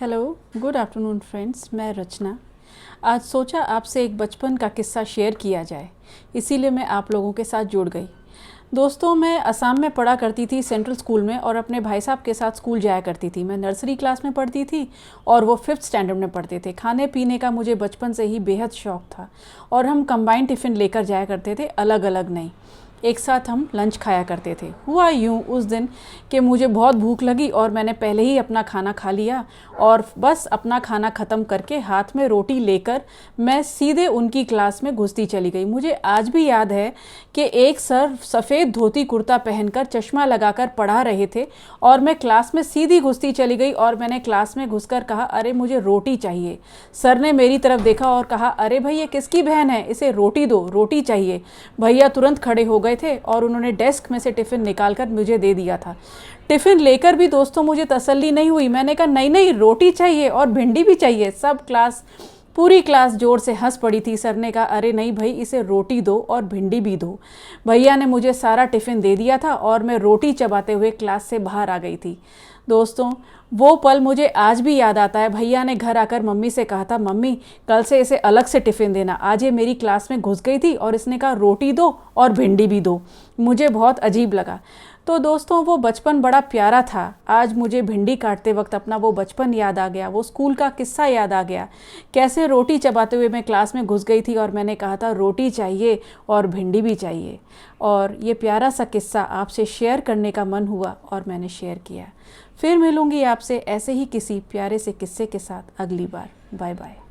Hello, good afternoon friends. मैं रचना। आज सोचा आपसे एक बचपन का किस्सा शेयर किया जाए, इसीलिए मैं आप लोगों के साथ जुड़ गई। दोस्तों, मैं असम में पढ़ा करती थी सेंट्रल स्कूल में और अपने भाई साहब के साथ स्कूल जाया करती थी। मैं नर्सरी क्लास में पढ़ती थी और वो 5th स्टैंडर्ड में पढ़ते थे। खाने पीने का मुझे बचपन से ही बेहद शौक़ था और हम कंबाइंड टिफ़िन लेकर जाया करते थे, अलग अलग नहीं। एक साथ हम लंच खाया करते थे। हुआ यूँ उस दिन कि मुझे बहुत भूख लगी और मैंने पहले ही अपना खाना खा लिया और बस अपना खाना ख़त्म करके हाथ में रोटी लेकर मैं सीधे उनकी क्लास में घुसती चली गई। मुझे आज भी याद है कि एक सर सफ़ेद धोती कुर्ता पहनकर चश्मा लगाकर पढ़ा रहे थे और मैं क्लास में सीधी घुसती चली गई और मैंने क्लास में घुसकर कहा, अरे मुझे रोटी चाहिए। सर ने मेरी तरफ देखा और कहा, अरे भाई ये किसकी बहन है, इसे रोटी दो, रोटी चाहिए। भैया तुरंत खड़े हो गए थे और उन्होंने डेस्क में से टिफ़िन निकालकर मुझे दे दिया था। टिफ़िन लेकर भी दोस्तों मुझे तसल्ली नहीं हुई। मैंने कहा नहीं नहीं, रोटी चाहिए और भिंडी भी चाहिए। पूरी क्लास जोर से हंस पड़ी थी। सर ने कहा, अरे नहीं भाई, इसे रोटी दो और भिंडी भी दो। भैया ने मुझे सारा टिफ़िन दे दिया था और मैं रोटी चबाते हुए क्लास से बाहर आ गई थी। दोस्तों, वो पल मुझे आज भी याद आता है। भैया ने घर आकर मम्मी से कहा था, मम्मी कल से इसे अलग से टिफ़िन देना। आज ये मेरी क्लास में घुस गई थी और इसने कहा रोटी दो और भिंडी भी दो। मुझे बहुत अजीब लगा। तो दोस्तों, वो बचपन बड़ा प्यारा था। आज मुझे भिंडी काटते वक्त अपना वो बचपन याद आ गया, वो स्कूल का किस्सा याद आ गया, कैसे रोटी चबाते हुए मैं क्लास में घुस गई थी और मैंने कहा था रोटी चाहिए और भिंडी भी चाहिए। और ये प्यारा सा किस्सा आपसे शेयर करने का मन हुआ और मैंने शेयर किया। फिर मिलूँगी आपसे ऐसे ही किसी प्यारे से किस्से के साथ अगली बार। Bye bye.